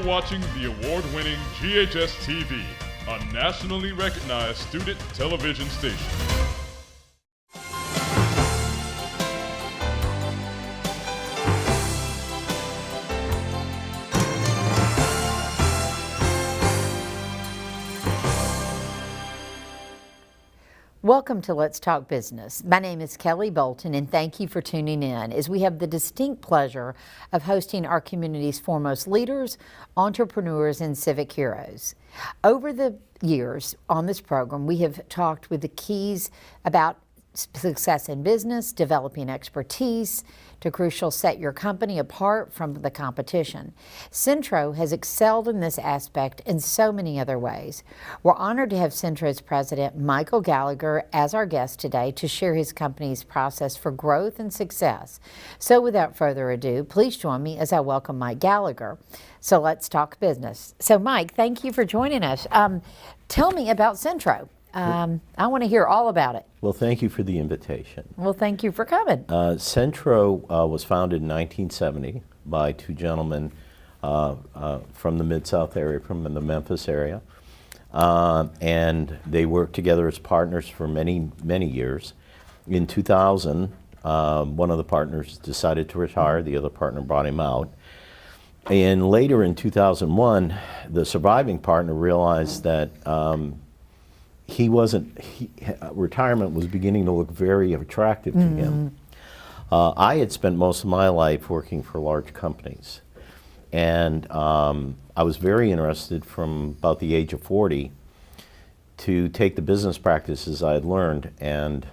watching the award-winning GHS-TV, a nationally recognized student television station. Welcome to Let's Talk Business. My name is Kelly Bolton, and thank you for tuning in as we have the distinct pleasure of hosting our community's foremost leaders, entrepreneurs, and civic heroes. Over the years on this program, we have talked with the keys about success in business, developing expertise, to crucial set your company apart from the competition. Centro has excelled in this aspect in so many other ways. We're honored to have Centro's president, Michael Gallagher, as our guest today to share his company's process for growth and success. So without further ado, please join me as I welcome Mike Gallagher. So let's talk business. So Mike, thank you for joining us. Tell me about Centro. I want to hear all about it. Well, thank you for the invitation. Well, thank you for coming. Centro was founded in 1970 by two gentlemen from the Mid-South area, from the Memphis area. And they worked together as partners for many, many years. In 2000, one of the partners decided to retire. The other partner brought him out. And later in 2001, the surviving partner realized that retirement was beginning to look very attractive to him. I had spent most of my life working for large companies, and I was very interested from about the age of 40 to take the business practices I had learned and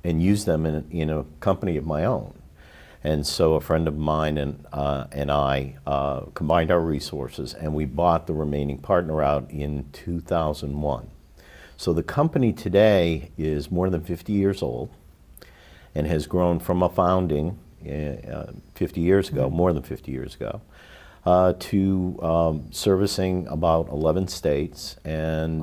use them in a company of my own. And so a friend of mine and I combined our resources, and we bought the remaining partner out in 2001. So the company today is more than 50 years old and has grown from a founding 50 years ago, more than 50 years ago, to servicing about 11 states and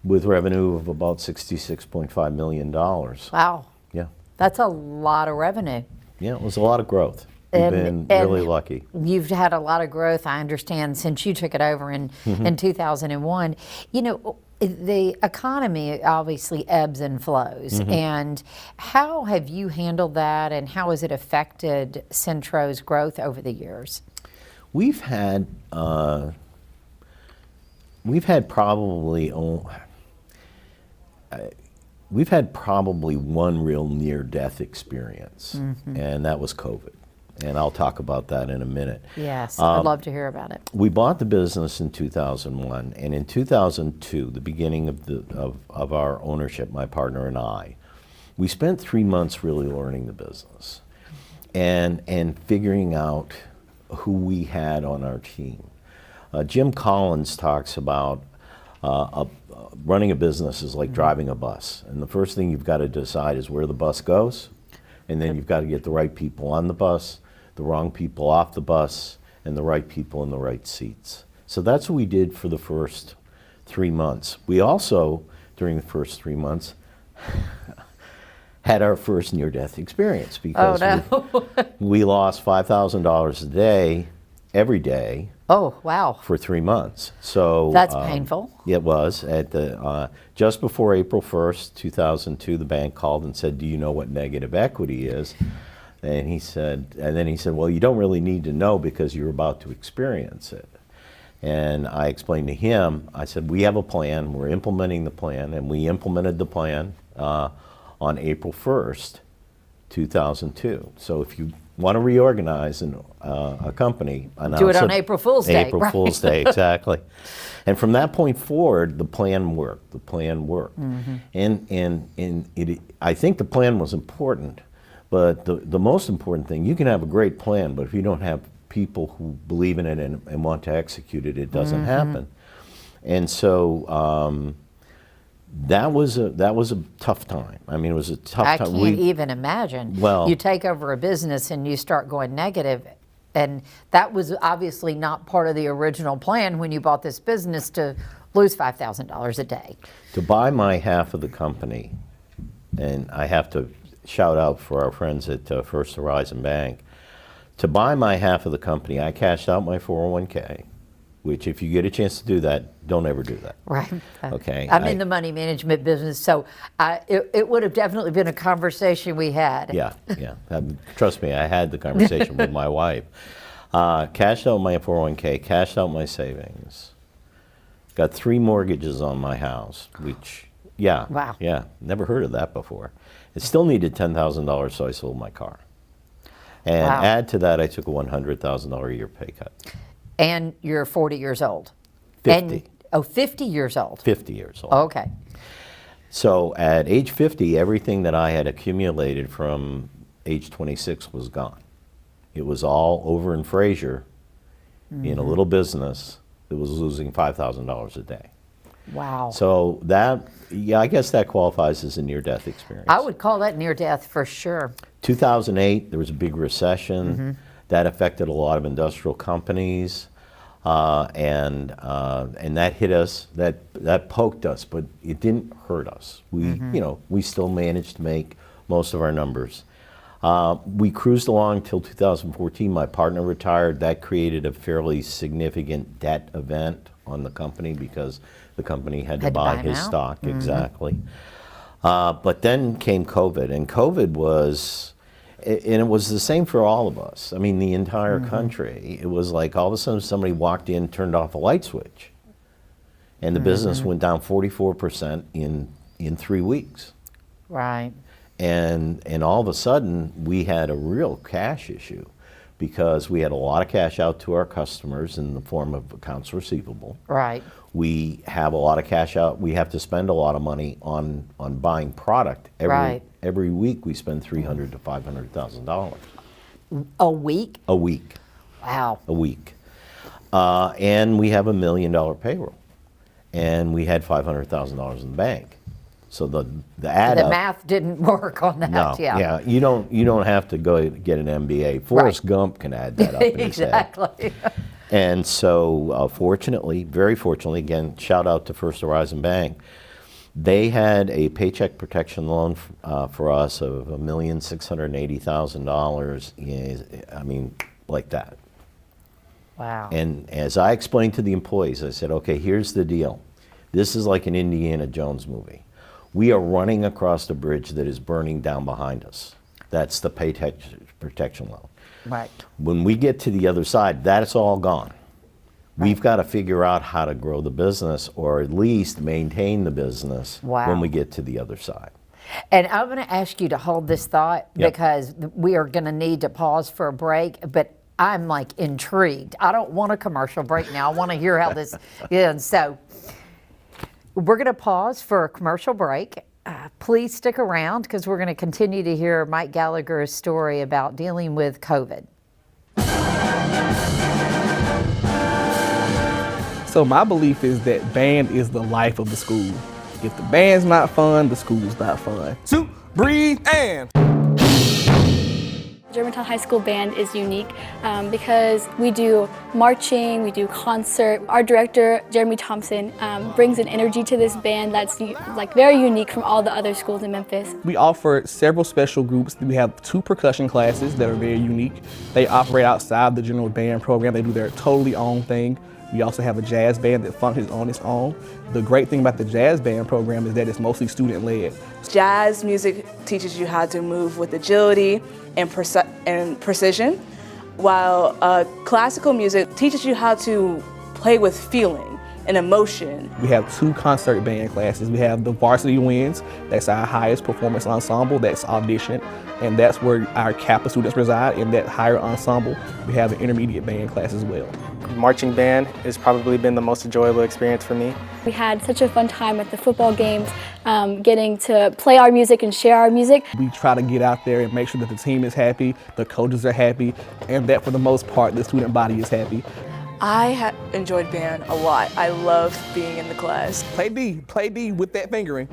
with revenue of about $66.5 million. Wow. Yeah. That's a lot of revenue. Yeah, it was a lot of growth. We've been really lucky. You've had a lot of growth, I understand, since you took it over in 2001. You know, the economy obviously ebbs and flows. And how have you handled that, and how has it affected Centro's growth over the years? We've had probably one real near-death experience, and that was COVID. And I'll talk about that in a minute. Yes, I'd love to hear about it. We bought the business in 2001, and in 2002, the beginning of our ownership, my partner and I, we spent 3 months really learning the business and figuring out who we had on our team. Jim Collins talks about running a business is like driving a bus, and the first thing you've got to decide is where the bus goes, and then you've got to get the right people on the bus, the wrong people off the bus, and the right people in the right seats. So that's what we did for the first 3 months. We also, during the first 3 months, had our first near-death experience because we lost $5,000 a day, every day. Oh, wow. For 3 months. So that's painful. It was. At the just before April 1st, 2002, the bank called and said, "Do you know what negative equity is?" And then he said, "Well, you don't really need to know because you're about to experience it." And I explained to him, I said, "We have a plan, we're implementing the plan," and we implemented the plan on April 1st, 2002. So if you want to reorganize a company, do it on April Fool's Day. April Fool's Day, exactly. And from that point forward, the plan worked. The plan worked. And I think the plan was important, but the most important thing, you can have a great plan, but if you don't have people who believe in it and want to execute it, it doesn't happen. And so that was a tough time. I mean, it was a tough time. I can't even imagine. Well, you take over a business and you start going negative, and that was obviously not part of the original plan when you bought this business, to lose $5,000 a day. To buy my half of the company, and I have to shout out for our friends at First Horizon Bank, To buy my half of the company, I cashed out my 401k, which if you get a chance to do that, don't ever do that. Right. Okay. I'm in the money management business, so it would have definitely been a conversation we had. Yeah, yeah. Trust me, I had the conversation with my wife. Cashed out my 401k, cashed out my savings. Got 3 mortgages on my house, which, yeah. Wow. Yeah, never heard of that before. It still needed $10,000, so I sold my car. And Wow. add to that, I took a $100,000 a year pay cut. And you're 40 years old. 50. And, 50 years old. 50 years old. Okay. So at age 50, everything that I had accumulated from age 26 was gone. It was all over in Fraser in a little business that was losing $5,000 a day. Wow. So that, yeah, I guess that qualifies as a near-death experience. I would call that near death for sure. 2008, there was a big recession. That affected a lot of industrial companies, and that hit us. That poked us, but it didn't hurt us. We, we still managed to make most of our numbers. We cruised along till 2014. My partner retired. That created a fairly significant debt event on the company because the company had to buy him his out? stock. Exactly. But then came COVID, and COVID was, and it was the same for all of us. I mean, the entire country. It was like all of a sudden somebody walked in, turned off a light switch, and the business went down 44% in 3 weeks. Right. And all of a sudden, we had a real cash issue because we had a lot of cash out to our customers in the form of accounts receivable. Right. We have a lot of cash out. We have to spend a lot of money on buying product. Every week we spend $300,000 to $500,000. A week? A week. Wow. A week. And we have $1 million payroll. And we had $500,000 in the bank. So the add The up, math didn't work on that. no, Yeah. you don't have to go get an MBA. Forrest Gump can add that up in his head. Exactly. And so fortunately, very fortunately, again, shout out to First Horizon Bank, they had a paycheck protection loan for us of $1,680,000, I mean, like that. Wow. And as I explained to the employees, I said, okay, here's the deal. This is like an Indiana Jones movie. We are running across a bridge that is burning down behind us. That's the paycheck protection loan. Right. When we get to the other side, that's all gone. We've got to figure out how to grow the business or at least maintain the business when we get to the other side. And I'm going to ask you to hold this thought because we are going to need to pause for a break, but I'm like intrigued. I don't want a commercial break now. I want to hear how this ends. So we're going to pause for a commercial break. Please stick around because we're going to continue to hear Mike Gallagher's story about dealing with COVID. So my belief is that band is the life of the school. If the band's not fun, the school's not fun. So breathe and. Germantown High School Band is unique because we do marching, we do concert. Our director, Jeremy Thompson, brings an energy to this band that's like very unique from all the other schools in Memphis. We offer several special groups. We have 2 percussion classes that are very unique. They operate outside the general band program. They do their totally own thing. We also have a jazz band that functions on its own. The great thing about the jazz band program is that it's mostly student-led. Jazz music teaches you how to move with agility and precision, while classical music teaches you how to play with feeling and emotion. We have 2 concert band classes. We have the Varsity Winds, that's our highest performance ensemble, that's audition, and that's where our Kappa students reside in that higher ensemble. We have an intermediate band class as well. Marching band has probably been the most enjoyable experience for me. We had such a fun time at the football games, getting to play our music and share our music. We try to get out there and make sure that the team is happy, the coaches are happy, and that for the most part, the student body is happy. I enjoyed band a lot. I loved being in the class. Play D with that fingering.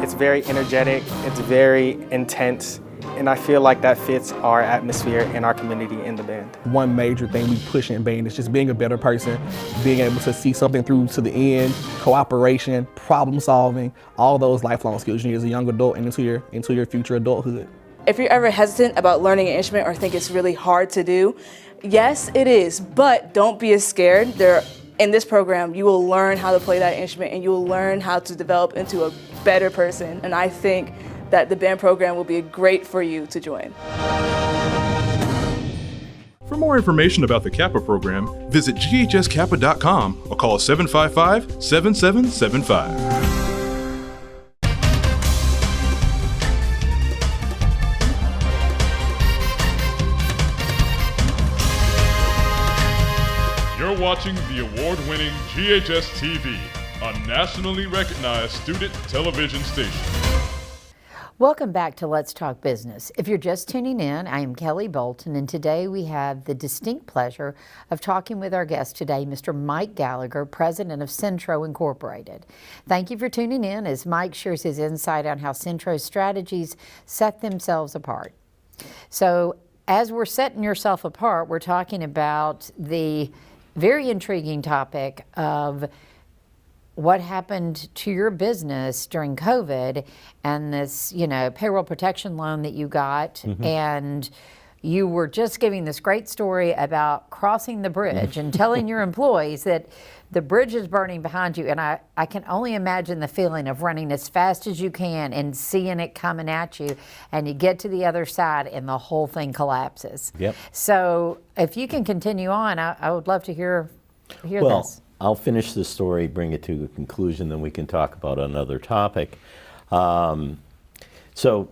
It's very energetic, it's very intense, and I feel like that fits our atmosphere and our community in the band. One major thing we push in band is just being a better person, being able to see something through to the end, cooperation, problem solving, all those lifelong skills you need as a young adult and into your future adulthood. If you're ever hesitant about learning an instrument or think it's really hard to do, yes, it is, but don't be as scared. In this program, you will learn how to play that instrument and you will learn how to develop into a better person. And I think that the band program will be great for you to join. For more information about the Kappa program, visit ghskappa.com or call 755-7775. You're watching the award-winning GHS-TV, a nationally recognized student television station. Welcome back to Let's Talk Business. If you're just tuning in, I am Kelly Bolton, and today we have the distinct pleasure of talking with our guest today, Mr. Mike Gallagher, president of Centro Incorporated. Thank you for tuning in as Mike shares his insight on how Centro's strategies set themselves apart. So, as we're setting yourself apart, we're talking about the very intriguing topic of what happened to your business during COVID and this, payroll protection loan that you got. And you were just giving this great story about crossing the bridge and telling your employees that the bridge is burning behind you. And I can only imagine the feeling of running as fast as you can and seeing it coming at you, and you get to the other side and the whole thing collapses. Yep. So if you can continue on, I would love to hear this. I'll finish the story, bring it to a conclusion, then we can talk about another topic. So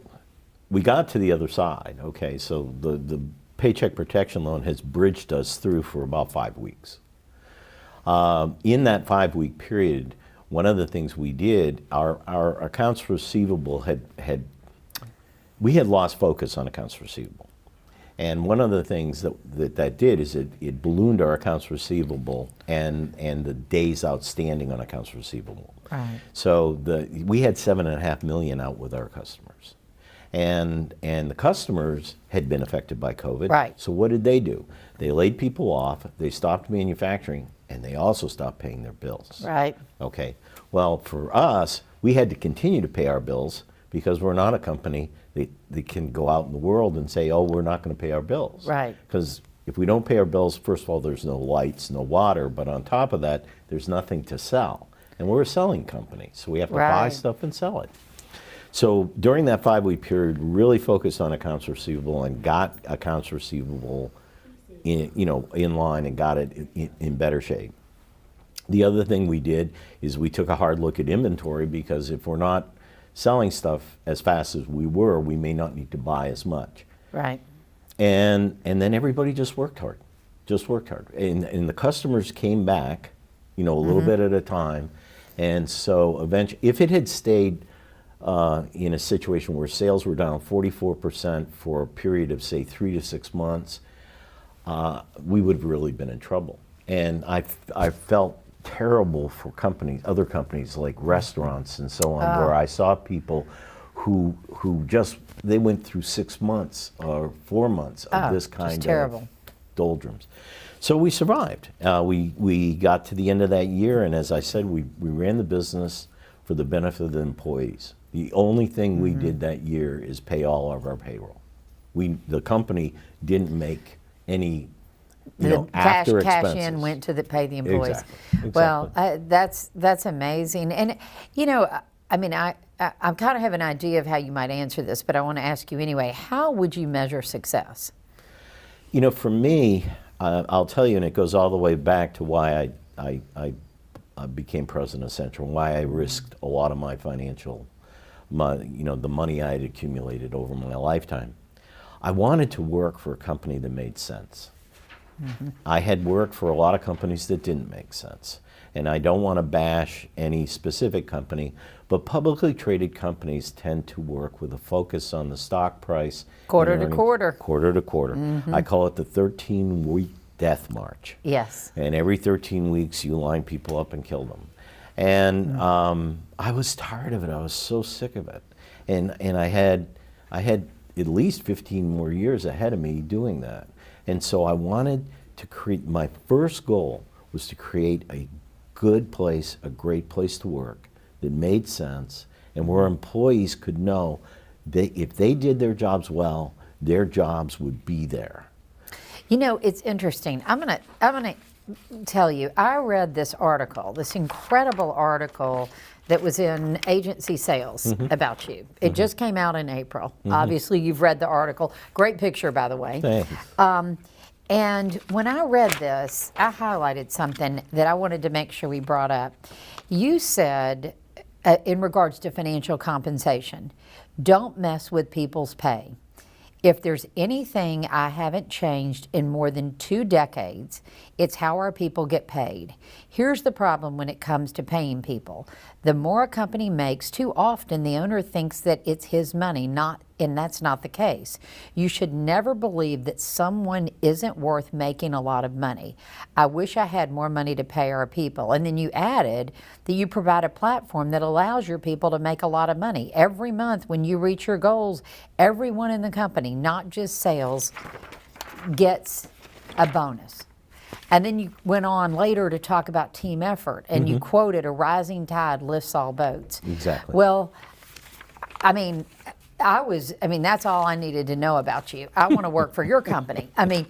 we got to the other side, okay? So the Paycheck Protection Loan has bridged us through for about 5 weeks. In that 5-week period, one of the things we did, our accounts receivable we had lost focus on accounts receivable. And one of the things that did is it ballooned our accounts receivable and the days outstanding on accounts receivable. Right. So we had $7.5 million out with our customers. And the customers had been affected by COVID. Right. So what did they do? They laid people off, they stopped manufacturing, and they also stopped paying their bills. Right. Okay. Well, for us, we had to continue to pay our bills because we're not a company that can go out in the world and say, oh, we're not going to pay our bills. Right. Because if we don't pay our bills, first of all, there's no lights, no water, but on top of that, there's nothing to sell. And we're a selling company, so we have to buy stuff and sell it. So during that 5-week period, really focused on accounts receivable and got accounts receivable in line and got it in better shape. The other thing we did is we took a hard look at inventory, because if we're not selling stuff as fast as we were, we may not need to buy as much. Right. And then everybody just worked hard. And the customers came back, a little bit at a time. And so eventually, if it had stayed in a situation where sales were down 44% for a period of, say, 3 to 6 months, we would have really been in trouble. And I felt terrible for other companies like restaurants and so on, where I saw people who they went through 6 months or 4 months of this kind of doldrums. So we survived. We got to the end of that year, and as I said, we ran the business for the benefit of the employees. The only thing we did that year is pay all of our payroll. The company didn't make any after expenses. Cash in went to pay the employees. Exactly. Well, that's amazing. And I kind of have an idea of how you might answer this, but I want to ask you anyway. How would you measure success? For me, I'll tell you, and it goes all the way back to why I became president of Centro, and why I risked a lot of my financial, the money I had accumulated over my lifetime. I wanted to work for a company that made sense. I had worked for a lot of companies that didn't make sense. And I don't want to bash any specific company, but publicly traded companies tend to work with a focus on the stock price. Quarter to quarter. Quarter to quarter. I call it the 13-week death march. Yes. And every 13 weeks you line people up and kill them. And I was tired of it. I was so sick of it. And I had at least 15 more years ahead of me doing that. And so I wanted to create, my first goal was to create a good place, a great place to work that made sense, and where employees could know if they did their jobs well, their jobs would be there. You know, it's interesting. I'm gonna tell you, I read this article, this incredible article that was in Agency Sales about you. It just came out in April. Obviously, you've read the article. Great picture, by the way. Thanks. And when I read this, I highlighted something that I wanted to make sure we brought up. You said, in regards to financial compensation, don't mess with people's pay. If there's anything I haven't changed in more than 2 decades, it's how our people get paid. Here's the problem when it comes to paying people. The more a company makes, too often the owner thinks that it's his money, and that's not the case. You should never believe that someone isn't worth making a lot of money. I wish I had more money to pay our people. And then you added that you provide a platform that allows your people to make a lot of money. Every month when you reach your goals, everyone in the company, not just sales, gets a bonus. And then you went on later to talk about team effort, and you quoted, a rising tide lifts all boats. Exactly. Well, I mean, that's all I needed to know about you. I want to work for your company. I mean,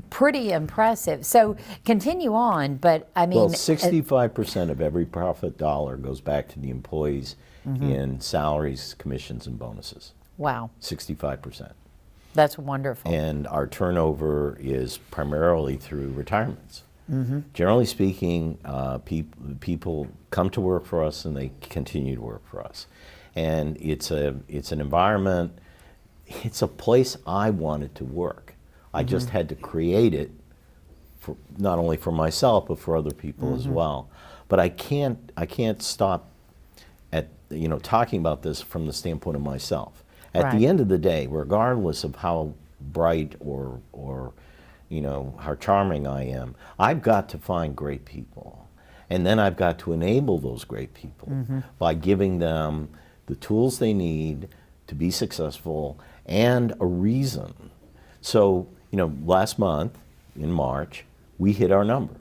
pretty impressive. So continue on, but I mean. Well, 65% of every profit dollar goes back to the employees in salaries, commissions, and bonuses. Wow. 65%. That's wonderful. And our turnover is primarily through retirements. Generally speaking, people come to work for us and they continue to work for us. And it's an environment, it's a place I wanted to work. I just had to create it, for, not only for myself, but for other people as well. But I can't stop at, talking about this from the standpoint of myself. At the end of the day, regardless of how bright or how charming I am, I've got to find great people. And then I've got to enable those great people by giving them the tools they need to be successful and a reason. So, last month, in March, we hit our number,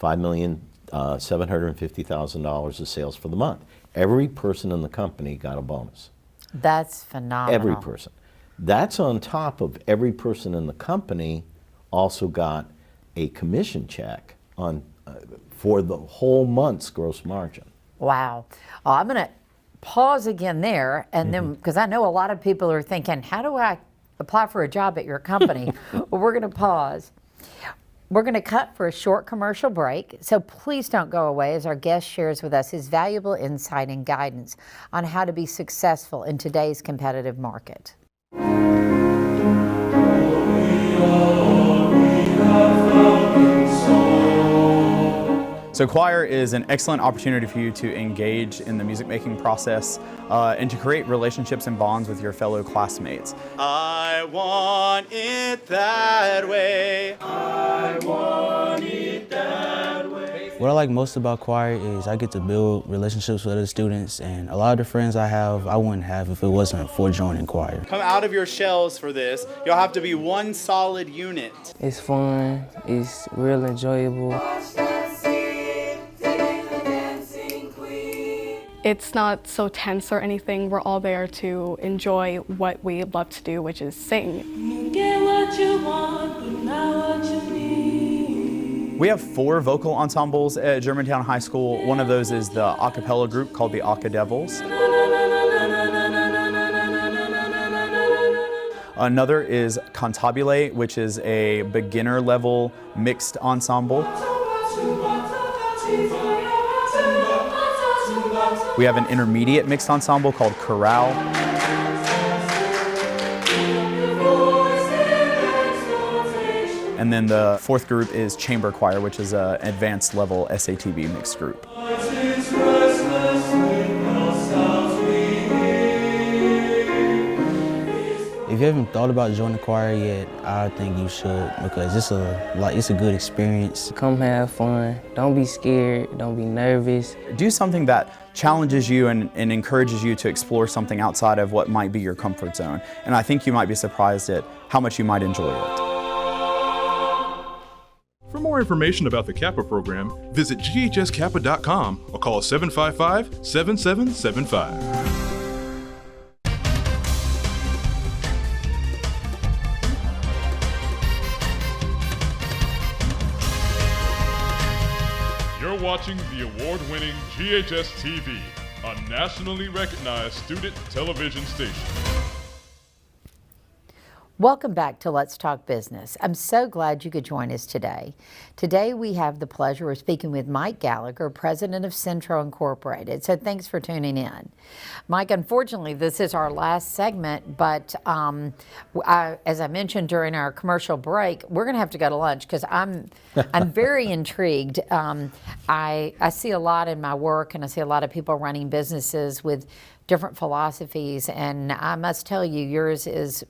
$5,750,000 of sales for the month. Every person in the company got a bonus. That's phenomenal. Every person. That's on top of every person in the company also got a commission check on for the whole month's gross margin. Wow. I'm going to pause again there, and then, because I know a lot of people are thinking, how do I apply for a job at your company? Well, we're going to pause. We're going to cut for a short commercial break, so please don't go away as our guest shares with us his valuable insight and guidance on how to be successful in today's competitive market. So choir is an excellent opportunity for you to engage in the music making process and to create relationships and bonds with your fellow classmates. I want it that way. I want it that way. What I like most about choir is I get to build relationships with other students, and a lot of the friends I have, I wouldn't have if it wasn't for joining choir. Come out of your shells for this. You'll have to be one solid unit. It's fun, it's real enjoyable. It's not so tense or anything. We're all there to enjoy what we love to do, which is sing. You get what you want, but not what you need. We have 4 vocal ensembles at Germantown High School. One of those is the a cappella group called the Aca Devils. Another is Cantabile, which is a beginner level mixed ensemble. We have an intermediate mixed ensemble called Chorale. And then the 4th group is chamber choir, which is an advanced level SATV mixed group. If you haven't thought about joining choir yet, I think you should, because it's a good experience. Come have fun. Don't be scared. Don't be nervous. Do something that challenges you and encourages you to explore something outside of what might be your comfort zone. And I think you might be surprised at how much you might enjoy it. For more information about the Kappa program, visit ghskappa.com or call 755-7775. watching the award-winning GHS-TV, a nationally recognized student television station. Welcome back to Let's Talk Business. I'm so glad you could join us today. Today we have the pleasure of speaking with Mike Gallagher, president of Centro Incorporated. So thanks for tuning in. Mike, unfortunately this is our last segment, but as I mentioned during our commercial break, we're going to have to go to lunch because I'm very intrigued. I see a lot in my work, and I see a lot of people running businesses with different philosophies, and I must tell you, yours is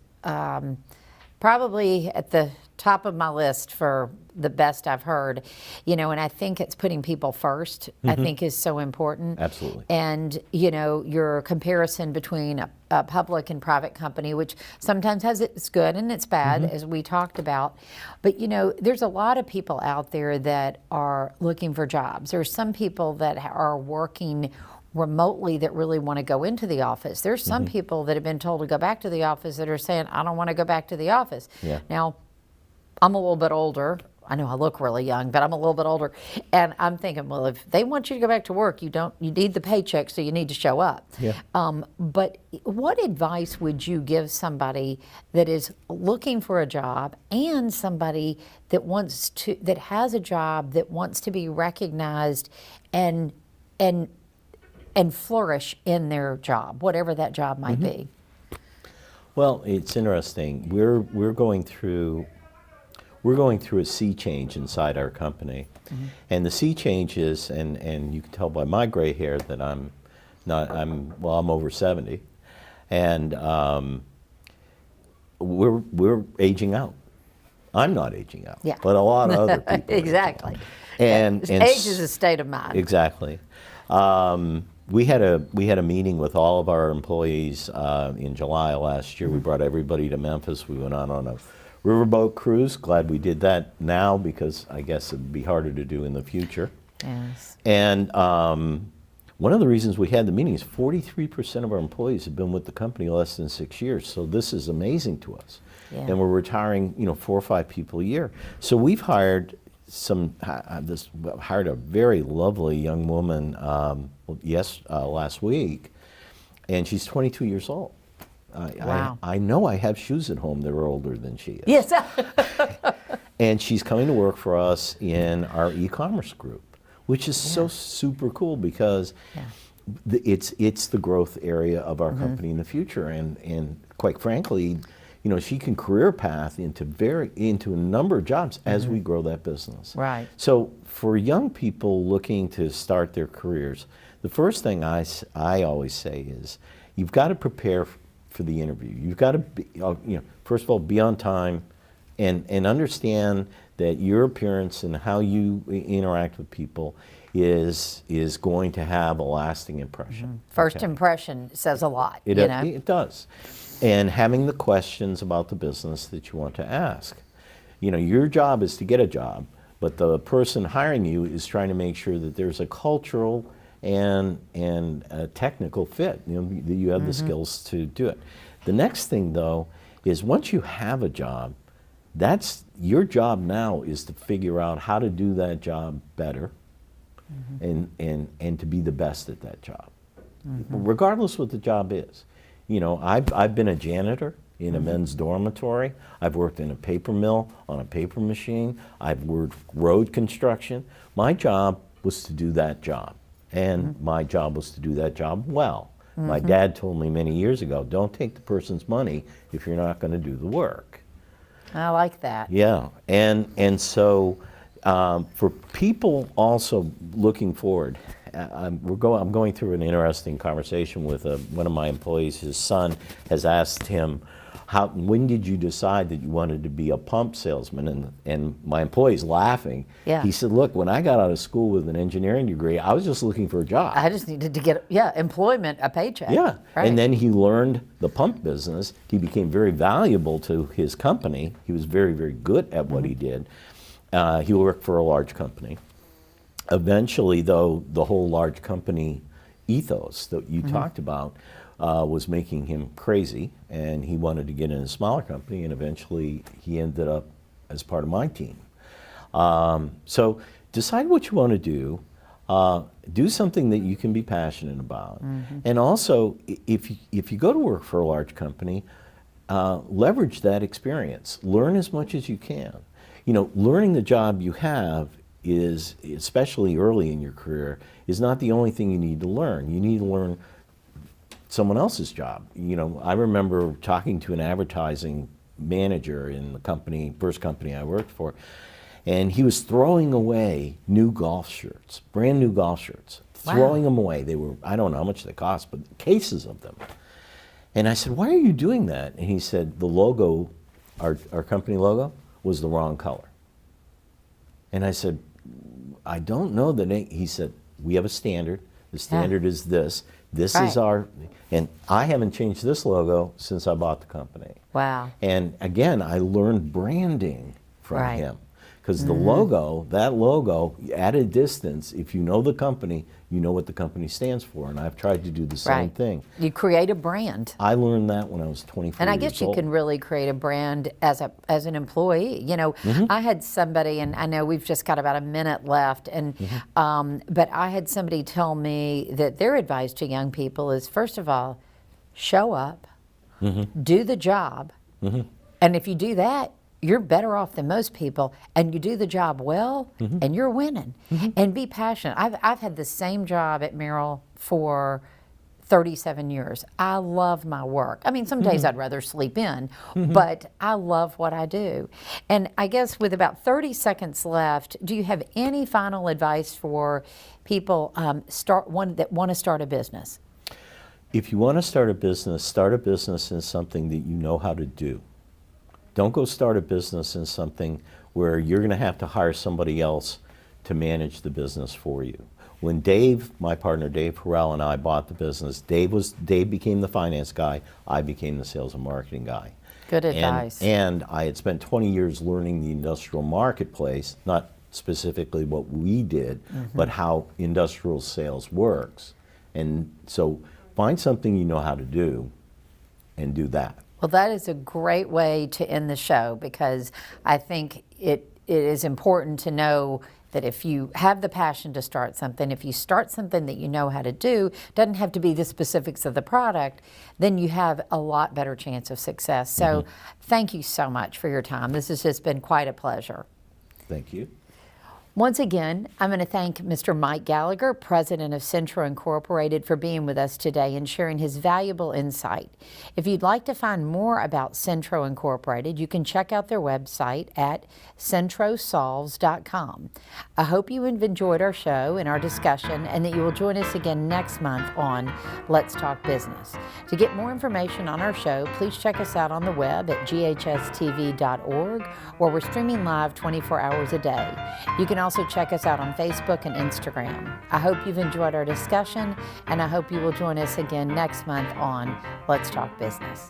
probably at the top of my list for the best I've heard, you know, and I think it's putting people first, I think is so important. Absolutely. And, you know, your comparison between a public and private company, which sometimes has its good and its bad, as we talked about. But, you know, there's a lot of people out there that are looking for jobs. There's some people that are working remotely that really want to go into the office. There's some people that have been told to go back to the office that are saying, I don't want to go back to the office. Yeah. Now, I'm a little bit older. I know I look really young, but I'm a little bit older. And I'm thinking, well, if they want you to go back to work, you need the paycheck, so you need to show up. Yeah. But what advice would you give somebody that is looking for a job and somebody that that has a job that wants to be recognized and flourish in their job, whatever that job might be? Well, it's interesting. We're going through a sea change inside our company, and the sea change is, and you can tell by my gray hair that I'm over 70, and we're aging out. I'm not aging out, but a lot of other people. Exactly. And age is a state of mind. Exactly. We had a meeting with all of our employees in July last year. We brought everybody to Memphis. We went on a riverboat cruise. Glad we did that now because I guess it would be harder to do in the future. Yes. And one of the reasons we had the meeting is 43% of our employees have been with the company less than 6 years. So this is amazing to us. Yeah. And we're retiring, 4 or 5 people a year. So we've hired hired a very lovely young woman last week, and she's 22 years old. Wow. I know I have shoes at home that are older than she is. Yes. And she's coming to work for us in our e-commerce group, which is so super cool because it's the growth area of our company in the future, and quite frankly, she can career path into a number of jobs as we grow that business. Right. So for young people looking to start their careers, the first thing I always say is you've got to prepare for the interview. You've got to be, first of all, be on time and understand that your appearance and how you interact with people is going to have a lasting impression. First impression says a lot. It does. And having the questions about the business that you want to ask. Your job is to get a job, but the person hiring you is trying to make sure that there's a cultural and a technical fit, that you have the skills to do it. The next thing, though, is once you have a job, that's your job now is to figure out how to do that job better and to be the best at that job, regardless what the job is. I've been a janitor in a men's dormitory. I've worked in a paper mill on a paper machine. I've worked road construction. My job was to do that job, and my job was to do that job well. My dad told me many years ago, don't take the person's money if you're not going to do the work. I like that. Yeah, and so for people also looking forward, I'm going through an interesting conversation with one of my employees. His son has asked him, when did you decide that you wanted to be a pump salesman? And my employee's laughing. Yeah. He said, look, when I got out of school with an engineering degree, I was just looking for a job. I just needed to get, employment, a paycheck. Yeah, right. And then he learned the pump business. He became very valuable to his company. He was very, very good at what he did. He worked for a large company. Eventually, though, the whole large company ethos that you talked about was making him crazy, and he wanted to get in a smaller company, and eventually he ended up as part of my team. So decide what you want to do. do something that you can be passionate about. And also, if you go to work for a large company, leverage that experience. Learn as much as you can. You know, learning the job you have is, especially early in your career, is not the only thing you need to learn. You need to learn someone else's job. You know, I remember talking to an advertising manager in the company, first company I worked for, and he was throwing away new golf shirts, brand new golf shirts, throwing them away. They were, I don't know how much they cost, but cases of them. And I said, why are you doing that? And he said, the logo, our company logo, was the wrong color. And I said, I don't know the name. He said, we have a standard. The standard is this. This is our, and I haven't changed this logo since I bought the company. Wow. And again, I learned branding from him. Because the logo, that logo, at a distance, if you know the company, you know what the company stands for. And I've tried to do the same thing. You create a brand. I learned that when I was 24 years old. And I guess you can really create a brand as an employee. You know, I had somebody, and I know we've just got about a minute left, and but I had somebody tell me that their advice to young people is, first of all, show up, do the job, and if you do that, you're better off than most people, and you do the job well, and you're winning. And be passionate. I've had the same job at Merrill for 37 years. I love my work. I mean, some days I'd rather sleep in, but I love what I do. And I guess with about 30 seconds left, do you have any final advice for people that want to start a business? If you want to start a business in something that you know how to do. Don't go start a business in something where you're going to have to hire somebody else to manage the business for you. When Dave, my partner Dave Harrell, and I bought the business, Dave became the finance guy, I became the sales and marketing guy. Good advice. And I had spent 20 years learning the industrial marketplace, not specifically what we did, but how industrial sales works. And so find something you know how to do and do that. Well, that is a great way to end the show, because I think it is important to know that if you have the passion to start something, if you start something that you know how to do, doesn't have to be the specifics of the product, then you have a lot better chance of success. So thank you so much for your time. This has just been quite a pleasure. Thank you. Once again, I'm going to thank Mr. Mike Gallagher, president of Centro Incorporated, for being with us today and sharing his valuable insight. If you'd like to find more about Centro Incorporated, you can check out their website at centrosolves.com. I hope you have enjoyed our show and our discussion, and that you will join us again next month on Let's Talk Business. To get more information on our show, please check us out on the web at GHS-TV.org, where we're streaming live 24 hours a day. You can also check us out on Facebook and Instagram. I hope you've enjoyed our discussion, and I hope you will join us again next month on Let's Talk Business.